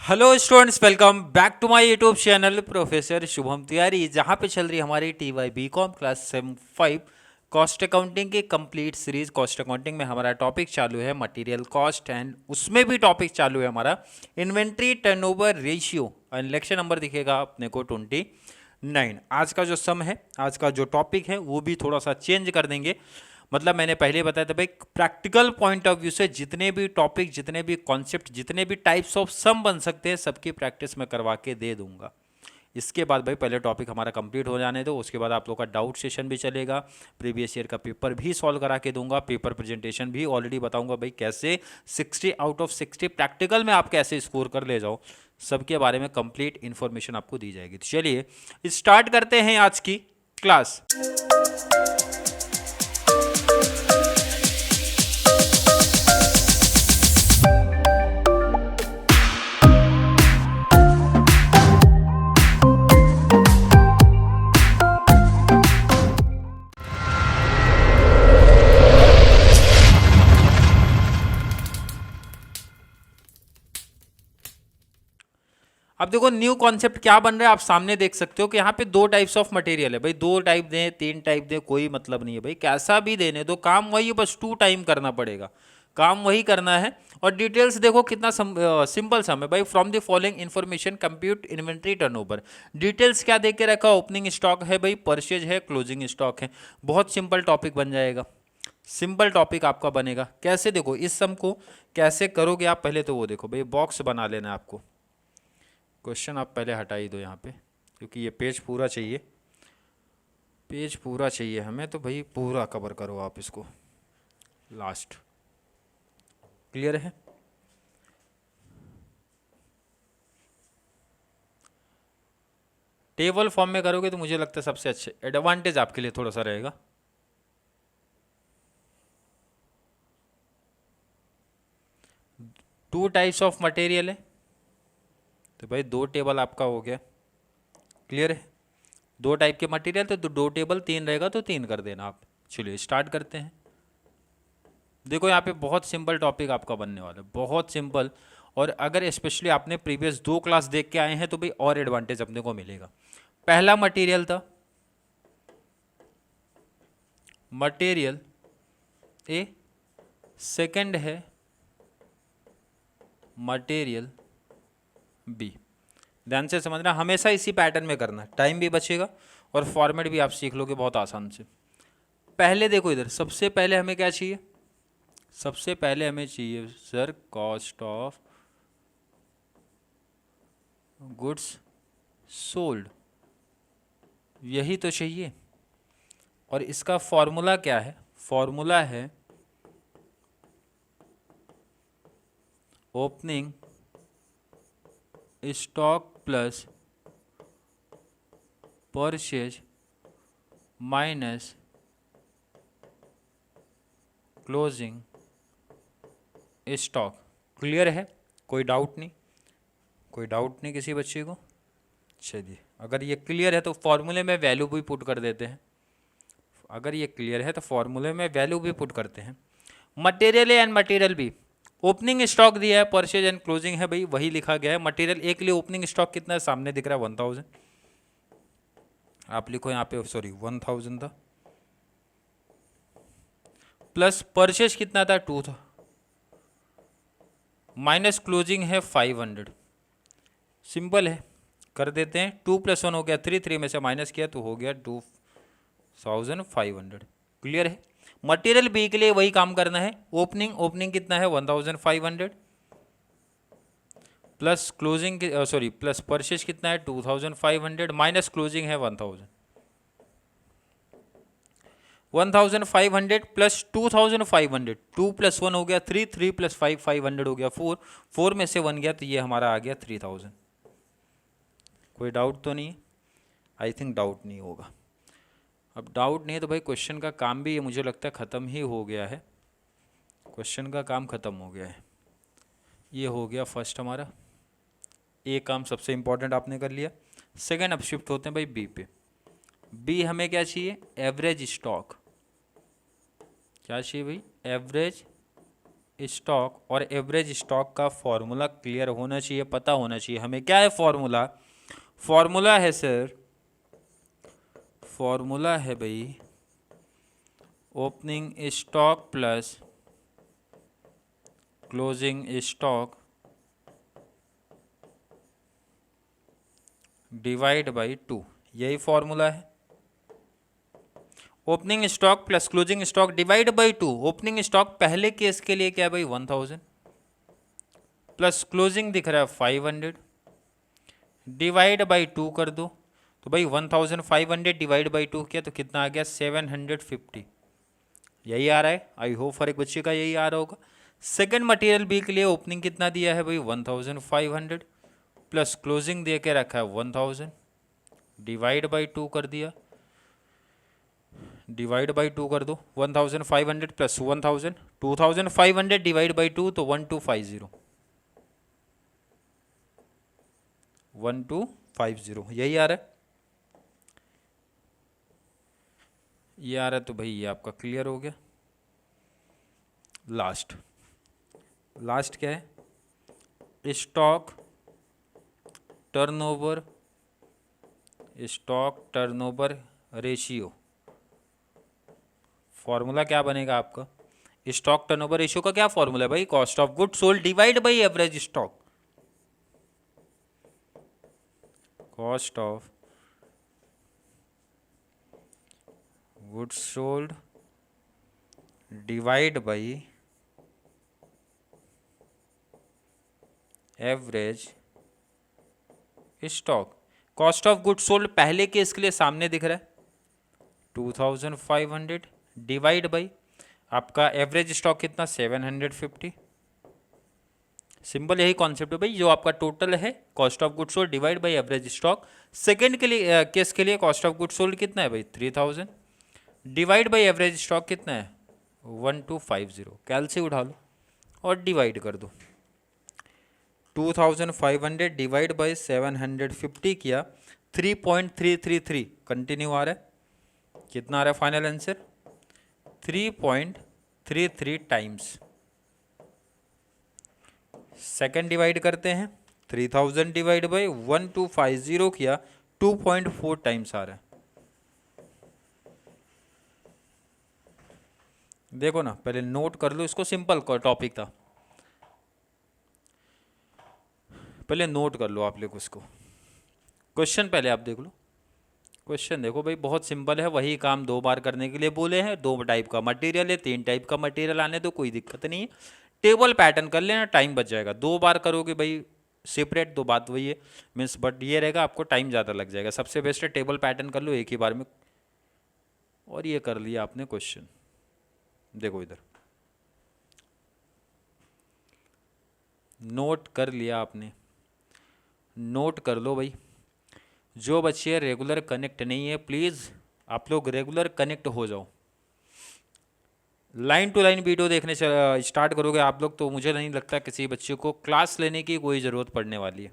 Hello students, welcome back to my YouTube channel professor Shubham Tiwari, जहां पे चल रही हमारी TY BCom class sem 5 cost accounting की कंप्लीट सीरीज। कॉस्ट अकाउंटिंग में हमारा टॉपिक चालू है मटेरियल कॉस्ट, एंड उसमें भी टॉपिक चालू है हमारा inventory turnover ratio. Lecture number दिखेगा अपने को 29। आज का जो सम है, आज का जो टॉपिक है वो भी थोड़ा सा चेंज कर देंगे। मतलब मैंने पहले बताया था भाई, प्रैक्टिकल पॉइंट ऑफ व्यू से जितने भी टॉपिक, जितने भी कॉन्सेप्ट, जितने भी टाइप्स ऑफ सम बन सकते हैं, सबकी प्रैक्टिस मैं करवा के दे दूंगा। इसके बाद भाई पहले टॉपिक हमारा कंप्लीट हो जाने दो, उसके बाद आप लोग का डाउट सेशन भी चलेगा, प्रीवियस ईयर का पेपर भी सॉल्व करा के दूंगा, पेपर प्रेजेंटेशन भी ऑलरेडी बताऊंगा भाई कैसे 60 आउट ऑफ 60 प्रैक्टिकल में आप कैसे स्कोर कर ले जाओ, सबके बारे में कंप्लीट इन्फॉर्मेशन आपको दी जाएगी। तो चलिए स्टार्ट करते हैं आज की क्लास। अब देखो न्यू कॉन्सेप्ट क्या बन रहा है, आप सामने देख सकते हो कि यहाँ पे दो टाइप्स ऑफ मटेरियल है भाई। दो टाइप दें, तीन टाइप दें, कोई मतलब नहीं है भाई, कैसा भी देने दो, काम वही है, बस 2 टाइम करना पड़ेगा, काम वही करना है। और डिटेल्स देखो कितना सिंपल सम है भाई। From the following information compute inventory turnover. Details क्या दे के रखा, ओपनिंग स्टॉक है भाई, परचेज है, क्लोजिंग स्टॉक है। बहुत सिंपल टॉपिक बन जाएगा, सिंपल टॉपिक आपका बनेगा। कैसे देखो, इस सम को कैसे करोगे आप, पहले तो वो देखो भाई, बॉक्स बना लेना है आपको। क्वेश्चन आप पहले हटा ही दो यहाँ पे, क्योंकि ये पेज पूरा चाहिए, पेज पूरा चाहिए हमें, तो भाई पूरा कवर करो आप इसको लास्ट। क्लियर है? टेबल फॉर्म में करोगे तो मुझे लगता है सबसे अच्छे एडवांटेज आपके लिए थोड़ा सा रहेगा। टू टाइप्स ऑफ मटेरियल है, तो भाई 2 टेबल आपका हो गया। क्लियर है? 2 टाइप के मटेरियल, तो 2 टेबल, 3 रहेगा तो 3 कर देना आप। चलिए स्टार्ट करते हैं। देखो यहाँ पे बहुत सिंपल टॉपिक आपका बनने वाला है, बहुत सिंपल। और अगर स्पेशली आपने प्रीवियस 2 क्लास देख के आए हैं तो भाई और एडवांटेज अपने को मिलेगा। पहला मटेरियल था मटेरियल ए, सेकंड है मटेरियल बी। ध्यान से समझना, हमेशा इसी पैटर्न में करना, टाइम भी बचेगा और फॉर्मेट भी आप सीख लोगे बहुत आसान से। पहले देखो इधर, सबसे पहले हमें क्या चाहिए, सबसे पहले हमें चाहिए sir cost of goods sold, यही तो चाहिए। और इसका फॉर्मूला क्या है, फॉर्मूला है opening stock plus purchase minus closing stock. Clear है? कोई डाउट नहीं, कोई डाउट नहीं किसी बच्चे को? चलिए, अगर ये क्लियर है तो फॉर्मूले में वैल्यू भी पुट कर देते हैं। अगर ये क्लियर है तो फॉर्मूले में वैल्यू भी पुट करते हैं। Material A and material B, opening stock दिया है, परचेज एंड क्लोजिंग है भाई, वही लिखा गया है। मटेरियल ए के लिए ओपनिंग स्टॉक कितना है, सामने दिख रहा है 1000, आप लिखो यहाँ पे, सॉरी 1000 था, प्लस परचेज कितना था 2 था, माइनस क्लोजिंग है 500। सिंपल है, कर देते हैं। 2 + 1 हो गया 3, 3 में से माइनस किया तो हो गया 2500। क्लियर है? मटेरियल बी के लिए वही काम करना है। ओपनिंग कितना है 1500, plus closing, sorry plus purchase कितना है 2500, माइनस क्लोजिंग है 1000। 1500 प्लस 2500, 2 + 1 हो गया 3, 3 + 5 500 हो गया 4, 4 में से 1 गया तो ये हमारा आ गया 3000। कोई डाउट तो नहीं? आई थिंक डाउट नहीं होगा। अब डाउट नहीं है तो भाई क्वेश्चन का काम भी ये मुझे लगता है ख़त्म ही हो गया है, क्वेश्चन का काम ख़त्म हो गया है। ये हो गया फर्स्ट हमारा, ए काम सबसे इंपॉर्टेंट आपने कर लिया। सेकंड, अब शिफ्ट होते हैं भाई बी पे। बी हमें क्या चाहिए, एवरेज स्टॉक। क्या चाहिए भाई, एवरेज स्टॉक और एवरेज स्टॉक का फॉर्मूला क्लियर होना चाहिए, पता होना चाहिए हमें। क्या है फॉर्मूला? फॉर्मूला है सर, फॉर्मूला है भाई opening stock plus closing stock divide by 2। यही फॉर्मूला है। Opening stock plus closing stock divide by 2। Opening stock पहले केस के लिए क्या है भाई 1000 प्लस क्लोजिंग दिख रहा है 500 डिवाइड बाई 2 कर दो तो भाई 1500 डिवाइड बाई 2 किया तो कितना आ गया 750। यही आ रहा है, आई होप हर एक बच्चे का यही आ रहा होगा। सेकंड मटेरियल बी के लिए ओपनिंग कितना दिया है भाई 1500 प्लस क्लोजिंग दे के रखा है 1000 डिवाइड बाई 2 कर दिया, डिवाइड बाई 2 कर दो 1500 प्लस 1000 2500 डिवाइड बाई 2 तो 1250 1250 यही आ रहा है। ये आ रहा है तो भाई ये आपका क्लियर हो गया। लास्ट क्या है? Stock turnover ratio. फॉर्मूला क्या बनेगा आपका? स्टॉक टर्नओवर रेशियो का क्या फॉर्मूला है भाई? Cost of good sold divide by average stock. Cost of good sold divide by average stock. Cost of good sold पहले केस के लिए सामने दिख रहा है 2500 डिवाइड बाई आपका एवरेज स्टॉक कितना 750। सिंपल यही कॉन्सेप्ट है भाई, जो आपका टोटल है cost of good sold divide by average stock. Second के लिए केस के लिए कॉस्ट ऑफ गुड सोल्ड कितना है भाई 3000 डिवाइड बाई एवरेज स्टॉक कितना है 1250। कैलसी उठा लो और डिवाइड कर दो 2500 डिवाइड बाई 750 किया 3.333 कंटिन्यू आ रहा है। कितना आ रहा है final answer 3.33 times. Second divide करते हैं 3000 डिवाइड बाई 1250 किया 2.4 टाइम्स आ रहा है। देखो ना, पहले नोट कर लो इसको, सिंपल टॉपिक था, पहले नोट कर लो आप लोग उसको। क्वेश्चन पहले आप देख लो, क्वेश्चन देखो भाई बहुत सिंपल है। वही काम 2 बार करने के लिए बोले हैं। 2 टाइप का मटेरियल है, 3 टाइप का मटेरियल आने तो कोई दिक्कत नहीं है। टेबल पैटर्न कर लेना, टाइम बच जाएगा। 2 बार करोगे भाई सेपरेट, तो बात वही है मीन्स, बट ये रहेगा आपको टाइम ज़्यादा लग जाएगा। सबसे बेस्ट है टेबल पैटर्न कर लो एक ही बार में। और ये कर लिया आपने क्वेश्चन, देखो इधर नोट कर लिया आपने, नोट कर लो भाई। जो बच्चे रेगुलर कनेक्ट नहीं है प्लीज़ आप लोग रेगुलर कनेक्ट हो जाओ। लाइन टू लाइन वीडियो देखने स्टार्ट करोगे आप लोग तो मुझे नहीं लगता किसी बच्चे को क्लास लेने की कोई ज़रूरत पड़ने वाली है।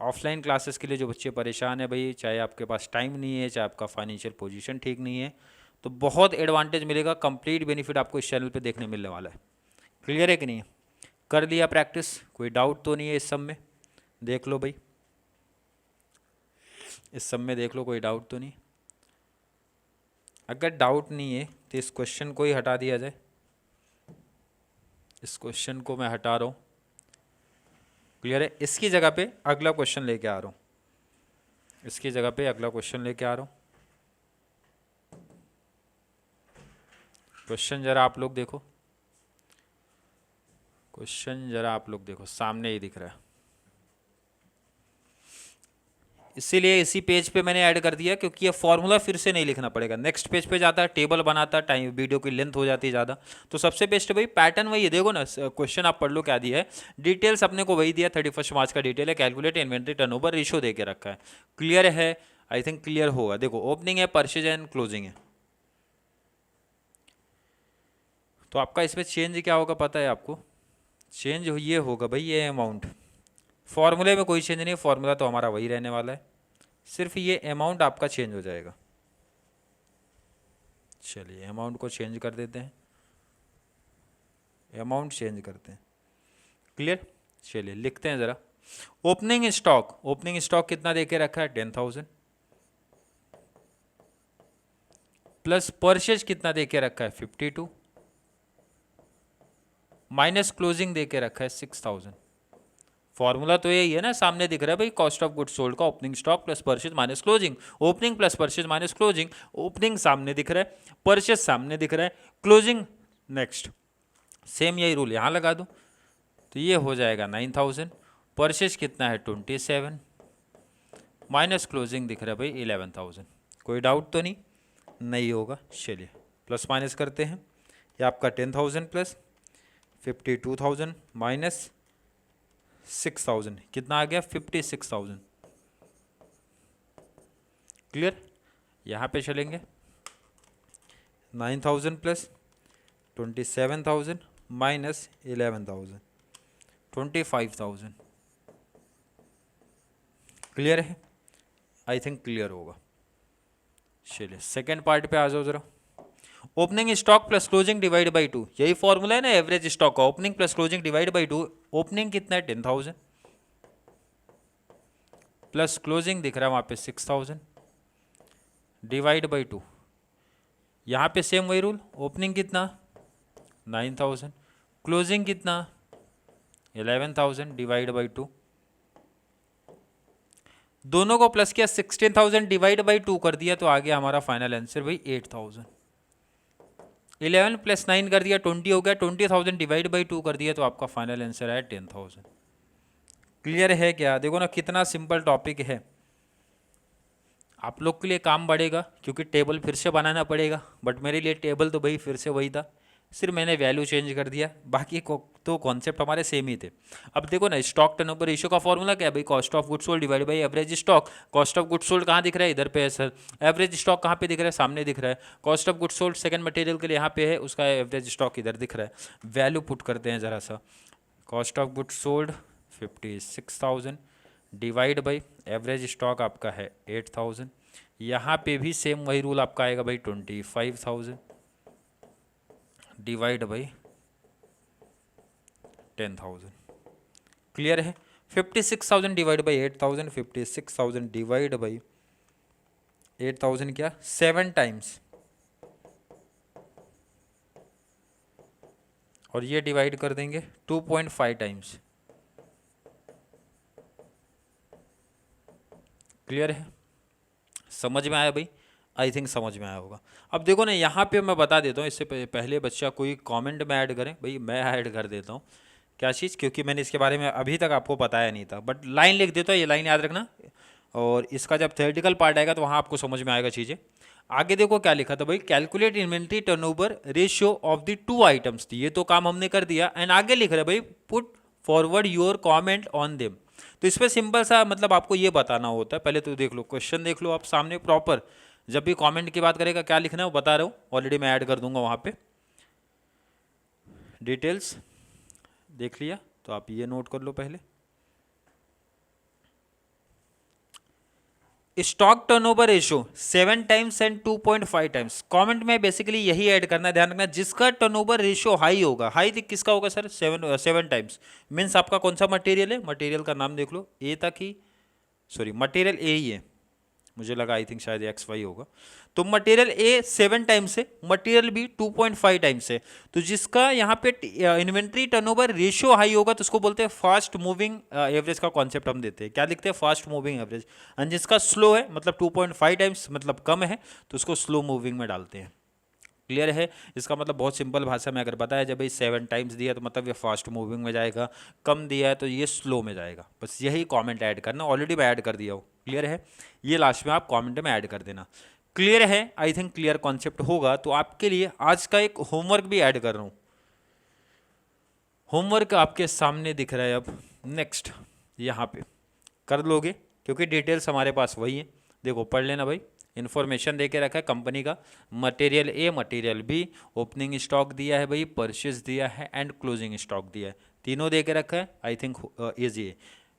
ऑफलाइन क्लासेस के लिए जो बच्चे परेशान है भाई, चाहे आपके पास टाइम नहीं है, चाहे आपका फाइनेंशियल पोजीशन ठीक नहीं है, तो बहुत एडवांटेज मिलेगा। कंप्लीट बेनिफिट आपको इस चैनल पे देखने मिलने वाला है। क्लियर है कि नहीं? कर लिया प्रैक्टिस? कोई डाउट तो नहीं है इस सब में? देख लो भाई, इस सब में देख लो, कोई डाउट तो नहीं। अगर डाउट नहीं है तो इस क्वेश्चन को ही हटा दिया जाए। इस क्वेश्चन को मैं हटा रहा हूँ। क्लियर है? इसकी जगह पे अगला क्वेश्चन लेके आ रहा हूँ। इसकी जगह पे अगला क्वेश्चन लेके आ रहा हूँ। क्वेश्चन जरा आप लोग देखो, क्वेश्चन जरा आप लोग देखो, सामने ही दिख रहा है। इसीलिए इसी पेज पे मैंने ऐड कर दिया क्योंकि ये फॉर्मूला फिर से नहीं लिखना पड़ेगा। नेक्स्ट पेज पे जाता है, टेबल बनाता, टाइम वीडियो की लेंथ हो जाती है ज़्यादा। तो सबसे बेस्ट है भाई पैटर्न वही है। देखो ना क्वेश्चन आप पढ़ लो क्या दिया है। डिटेल्स अपने को वही दिया, 31 मार्च का डिटेल है। कैलकुलेट इन्वेंट्री टर्नओवर रेशियो दे के रखा है। क्लियर है? आई थिंक क्लियर होगा। देखो ओपनिंग है, परचेज एंड क्लोजिंग है। तो आपका इसमें चेंज क्या होगा पता है आपको? चेंज ये होगा भाई, ये अमाउंट। फॉर्मूले में कोई चेंज नहीं है, फॉर्मूला तो हमारा वही रहने वाला है, सिर्फ ये अमाउंट आपका चेंज हो जाएगा। चलिए अमाउंट को चेंज कर देते हैं। अमाउंट चेंज करते हैं। क्लियर, चलिए लिखते हैं ज़रा। ओपनिंग स्टॉक कितना देके रखा है 10,000 प्लस परचेज कितना देके रखा है 52 माइनस क्लोजिंग देके रखा है 6,000। फॉर्मूला तो यही है ना, सामने दिख रहा है भाई, कॉस्ट ऑफ गुड्स सोल्ड का opening stock plus purchase minus closing. Opening plus purchase minus closing, opening सामने दिख रहा है, परचेज सामने दिख रहा है, क्लोजिंग नेक्स्ट। सेम यही रूल यहाँ लगा दो तो ये हो जाएगा 9,000। परचेज कितना है 27 माइनस क्लोजिंग दिख रहा है भाई 11,000। कोई डाउट तो नहीं होगा। चलिए प्लस माइनस करते हैं। ये आपका 10,000 प्लस 52,000 माइनस 6,000 कितना आ गया 56,000। क्लियर, यहाँ पे चलेंगे 9,000 प्लस 27,000 माइनस 11,000 25,000। क्लियर है, आई थिंक क्लियर होगा। चलिए सेकेंड पार्ट पे आ जाओ जरा। Opening stock plus closing divide by 2, यही फॉर्मूला है ना एवरेज स्टॉक का, opening plus closing divide by 2। Opening कितना है 10,000 प्लस क्लोजिंग दिख रहा है वहां पे 6,000 डिवाइड बाई 2। यहाँ पे सेम वही रूल, ओपनिंग कितना 9,000 क्लोजिंग कितना 11,000 डिवाइड बाई 2। दोनों को प्लस किया 16,000 डिवाइड बाई 2 कर दिया तो आ गया हमारा फाइनल आंसर भाई 8,000। 11 प्लस 9 कर दिया 20 हो गया, 20,000 डिवाइड बाई 2 कर दिया तो आपका फाइनल आंसर है 10,000। क्लियर है क्या? देखो ना कितना सिंपल टॉपिक है। आप लोग के लिए काम बढ़ेगा क्योंकि टेबल फिर से बनाना पड़ेगा, बट मेरे लिए टेबल तो भाई फिर से वही था, सिर्फ मैंने वैल्यू चेंज कर दिया, बाकी तो कॉन्सेप्ट हमारे सेम ही थे। अब देखो ना स्टॉक टर्नओवर रेशियो का फॉर्मूला क्या है भाई, cost of goods sold divide by average stock. Cost of goods sold कहाँ दिख रहा है, इधर पे है सर। एवरेज स्टॉक कहाँ पे दिख रहा है, सामने दिख रहा है। Cost of goods sold second material के लिए यहाँ पे है, उसका एवरेज स्टॉक इधर दिख रहा है। वैल्यू पुट करते हैं ज़रा सा। Cost of goods sold 56,000 divide by average stock आपका है 8,000। यहाँ पे भी सेम वही रूल आपका आएगा भाई 25,000 डिवाइड बाई 10,000। क्लियर है? 56,000 डिवाइड बाई 8,000, 56,000 डिवाइड बाई 8,000 क्या 7 टाइम्स, और ये डिवाइड कर देंगे 2.5 टाइम्स। क्लियर है? समझ में आया भाई? आई थिंक समझ में आया होगा। अब देखो ना यहाँ पे मैं बता देता हूँ, इससे पहले बच्चा कोई कमेंट में ऐड करें, भाई मैं ऐड कर देता हूँ क्या चीज़, क्योंकि मैंने इसके बारे में अभी तक आपको बताया नहीं था, बट लाइन लिख देता हूँ, ये लाइन याद रखना, और इसका जब थ्योरेटिकल पार्ट आएगा तो वहाँ आपको समझ में आएगा चीज़ें। आगे देखो क्या लिखा था भाई, calculate inventory turnover ratio of the 2 items, ये तो काम हमने कर दिया। एंड आगे लिख रहा है भाई put forward your comment on them. तो इस पर सिंपल सा मतलब आपको ये बताना होता है, पहले तो देख लो क्वेश्चन, देख लो आप सामने प्रॉपर, जब भी कमेंट की बात करेगा क्या लिखना है वो बता रहा हूँ, ऑलरेडी मैं ऐड कर दूंगा वहाँ पे डिटेल्स। देख लिया तो आप ये नोट कर लो पहले। Stock turnover ratio 7 times and 2.5 times. Comment में बेसिकली यही ऐड करना है, ध्यान रखना जिसका टर्नओवर रेशियो हाई होगा, हाई किसका होगा सर 7 टाइम्स, मीन्स आपका कौन सा मटेरियल है, मटेरियल का नाम देख लो, ए तक ही, सॉरी मटेरियल ए ही है, मुझे लगा आई थिंक शायद XY होगा। तो मटेरियल ए 7 टाइम्स है, मटेरियल बी 2.5 टाइम्स है। तो जिसका यहाँ पे इन्वेंट्री टर्नओवर रेशियो हाई होगा तो उसको बोलते हैं फास्ट मूविंग एवरेज का कॉन्सेप्ट हम देते हैं, क्या लिखते हैं फास्ट मूविंग एवरेज। एंड जिसका स्लो है मतलब 2.5 टाइम्स मतलब कम है तो उसको स्लो मूविंग में डालते हैं। क्लियर है? इसका मतलब बहुत सिंपल भाषा में अगर बताया जब भाई 7 टाइम्स दिया तो मतलब ये फास्ट मूविंग में जाएगा, कम दिया है तो ये स्लो में जाएगा। बस यही कमेंट ऐड करना, ऑलरेडी मैं ऐड कर दिया हूँ। क्लियर है? ये लास्ट में आप कमेंट में ऐड कर देना। क्लियर है? आई थिंक क्लियर कॉन्सेप्ट होगा। तो आपके लिए आज का एक होमवर्क भी ऐड कर रहा हूँ, होमवर्क आपके सामने दिख रहा है अब। नेक्स्ट यहाँ पे कर लोगे क्योंकि डिटेल्स हमारे पास वही है, देखो पढ़ लेना भाई। इन्फॉर्मेशन दे के रखा है कंपनी का, material A material B, opening stock दिया है भाई, परचेज दिया है एंड क्लोजिंग स्टॉक दिया है, तीनों दे के रखा है। आई थिंक ईजी है।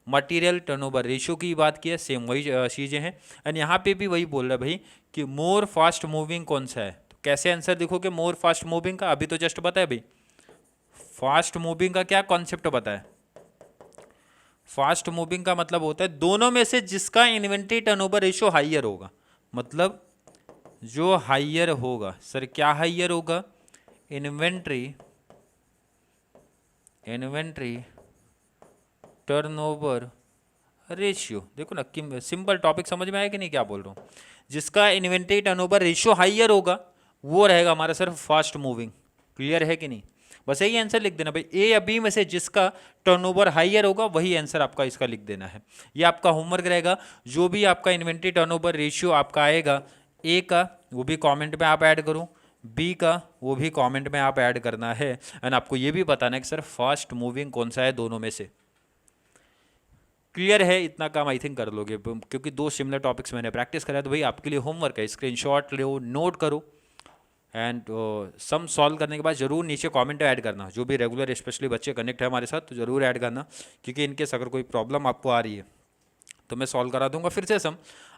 मटेरियल टर्नओवर रेशियो की बात की है, सेम वही चीज़ें हैं। एंड यहाँ पे भी वही बोल रहा है भाई कि मोर फास्ट मूविंग कौन सा है, तो कैसे आंसर देखोगे मोर फास्ट मूविंग का, अभी तो जस्ट बताया भाई फास्ट मूविंग का क्या कॉन्सेप्ट बताए? फास्ट मूविंग का मतलब होता है दोनों में से जिसका इन्वेंट्री टर्नओवर रेशियो हाइयर होगा, मतलब जो हाइयर होगा। सर क्या हाइयर होगा? Inventory turnover ratio. देखो ना, सिंपल टॉपिक समझ में आया कि नहीं, क्या बोल रहा हूँ? जिसका इन्वेंट्री टर्नओवर रेशियो हाइयर होगा वो रहेगा हमारा सर फास्ट मूविंग। क्लियर है कि नहीं? बस यही आंसर लिख देना भाई, ए या बी में से जिसका टर्नओवर हाइयर होगा वही आंसर आपका इसका लिख देना है। ये आपका होमवर्क रहेगा। जो भी आपका इन्वेंट्री टर्नओवर रेशियो आपका आएगा, ए का वो भी कमेंट में आप ऐड करो, बी का वो भी कमेंट में आप ऐड करना है, एंड आपको ये भी बताना है कि सर फास्ट मूविंग कौन सा है दोनों में से। क्लियर है? इतना काम आई थिंक कर लोगे, क्योंकि दो सिमिलर टॉपिक्स मैंने प्रैक्टिस करा है। तो भाई आपके लिए होमवर्क है, स्क्रीनशॉट लो, नोट करो, एंड सम सॉल्व करने के बाद जरूर नीचे कमेंट ऐड करना। जो भी रेगुलर स्पेशली बच्चे कनेक्ट है हमारे साथ तो जरूर ऐड करना, क्योंकि इनकेस अगर कोई प्रॉब्लम आपको आ रही है तो मैं सॉल्व करा दूंगा फिर से सम।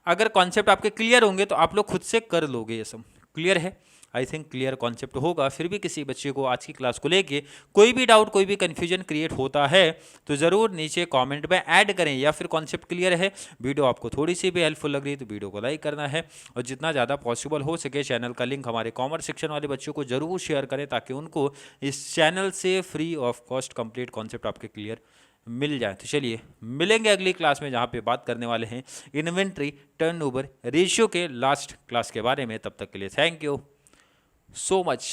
अगर कॉन्सेप्ट आपके क्लियर होंगे तो आप लोग खुद से कर लोगे ये सम। क्लियर है? आई थिंक क्लियर कॉन्सेप्ट होगा। फिर भी किसी बच्चे को आज की क्लास को लेके कोई भी डाउट, कोई भी कन्फ्यूजन क्रिएट होता है तो ज़रूर नीचे कमेंट में ऐड करें, या फिर कॉन्सेप्ट क्लियर है, वीडियो आपको थोड़ी सी भी हेल्पफुल लग रही है तो वीडियो को लाइक करना है, और जितना ज़्यादा पॉसिबल हो सके चैनल का लिंक हमारे कॉमर्स सेक्शन वाले बच्चों को ज़रूर शेयर करें, ताकि उनको इस चैनल से free of cost complete concept आपके क्लियर मिल जाए। तो चलिए मिलेंगे अगली क्लास में, जहाँ पे बात करने वाले हैं इन्वेंट्री टर्नओवर रेशियो के लास्ट क्लास के बारे में। तब तक के लिए थैंक यू so much।